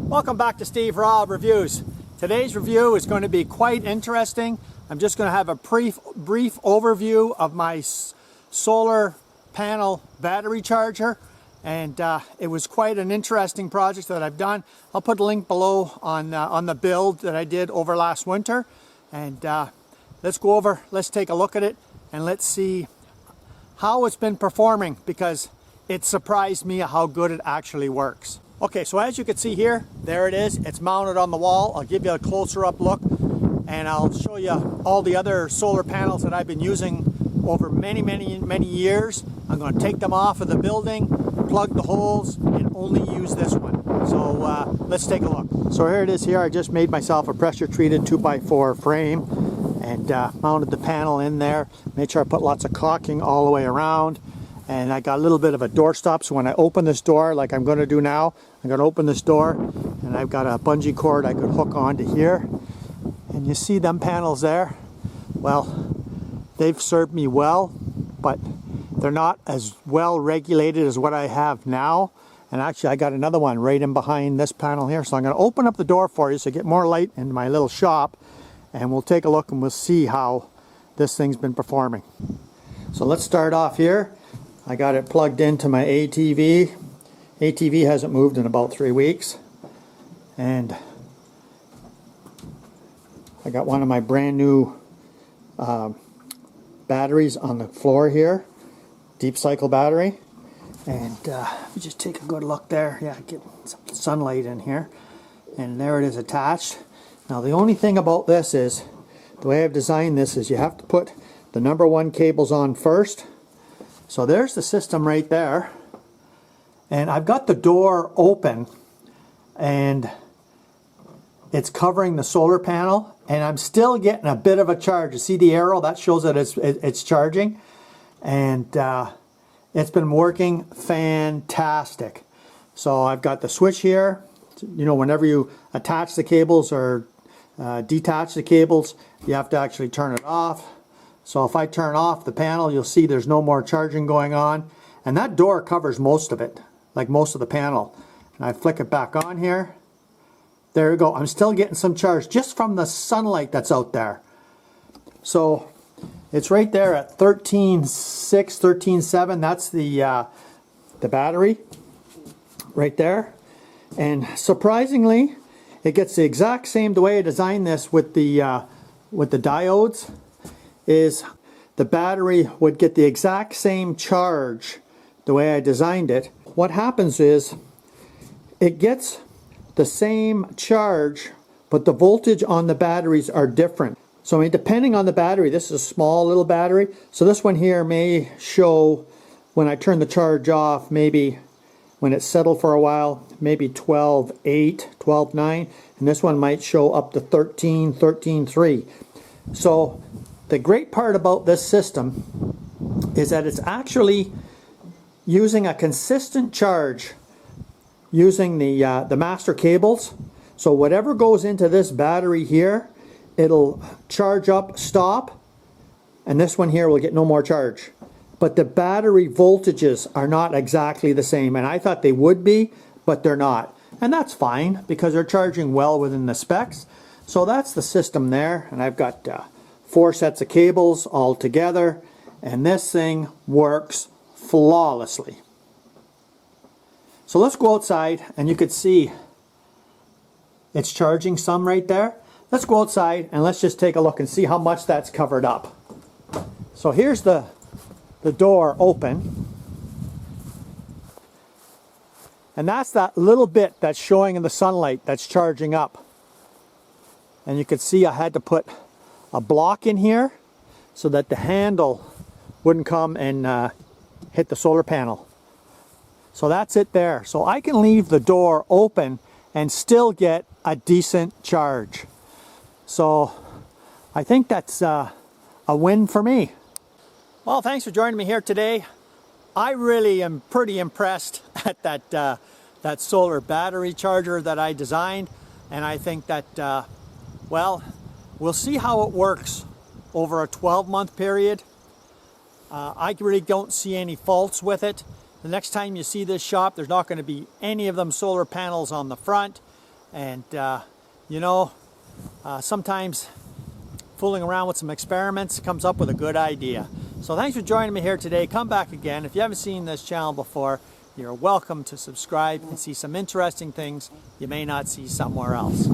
Welcome back to Steve Raw Reviews. Today's review is going to be quite interesting. I'm just going to have a brief overview of my solar panel battery charger, and it was quite an interesting project that I've done. I'll put a link below on the build that I did over last winter, and let's take a look at it and let's see how it's been performing, because it surprised me how good it actually works. Okay, so as you can see here, there it is. It's mounted on the wall. I'll give you a closer up look, and I'll show you all the other solar panels that I've been using over many years. I'm going to take them off of the building, plug the holes, and only use this one. So let's take a look. So here it is here. I just made myself a pressure treated 2x4 frame and mounted the panel in there. Made sure I put lots of caulking all the way around. And I got a little bit of a door stop, so when I open this door, like I'm going to do now, I'm going to open this door, and I've got a bungee cord I could hook onto here. And you see them panels there? Well, they've served me well, but they're not as well regulated as what I have now. And actually, I got another one right in behind this panel here. So I'm going to open up the door for you so you get more light into my little shop, and we'll take a look and we'll see how this thing's been performing. So let's start off here. I got it plugged into my ATV. ATV hasn't moved in about 3 weeks. And I got one of my brand new batteries on the floor here. Deep cycle battery. And let me just take a good look there. Yeah, get some sunlight in here. And there it is attached. Now the only thing about this is, the way I've designed this is you have to put the number 1 cables on first. So there's the system right there, and I've got the door open and it's covering the solar panel, and I'm still getting a bit of a charge. You see the arrow? That shows that it's charging, and it's been working fantastic. So I've got the switch here. You know, whenever you attach the cables or detach the cables, you have to actually turn it off. So if I turn off the panel, you'll see there's no more charging going on. And that door covers most of it, like most of the panel. And I flick it back on here. There we go. I'm still getting some charge just from the sunlight that's out there. So it's right there at 13.6, 13.7. That's the battery right there. And surprisingly, it gets the exact same, the way I designed this with the diodes, is the battery would get the exact same charge the way I designed it. What happens is it gets the same charge, but the voltage on the batteries are different. So I mean, depending on the battery, this is a small little battery, so this one here may show, when I turn the charge off, maybe when it's settled for a while, maybe 12.8, 12.9, and this one might show up to 13, 13.3. So the great part about this system is that it's actually using a consistent charge using the master cables. So whatever goes into this battery here, it'll charge up, stop, and this one here will get no more charge. But the battery voltages are not exactly the same, and I thought they would be, but they're not. And that's fine, because they're charging well within the specs. So that's the system there, and I've got 4 sets of cables all together, and this thing works flawlessly. So let's go outside, and you could see it's charging some right there. Let's go outside and let's just take a look and see how much that's covered up. So here's the door open, and that's that little bit that's showing in the sunlight that's charging up. And you can see I had to put a block in here so that the handle wouldn't come and hit the solar panel. So that's it there. So I can leave the door open and still get a decent charge. So I think that's a win for me. Well, thanks for joining me here today. I really am pretty impressed at that solar battery charger that I designed, and I think that well, we'll see how it works over a 12-month period. I really don't see any faults with it. The next time you see this shop, there's not going to be any of them solar panels on the front. And you know, sometimes fooling around with some experiments comes up with a good idea. So thanks for joining me here today. Come back again. If you haven't seen this channel before, you're welcome to subscribe and see some interesting things you may not see somewhere else.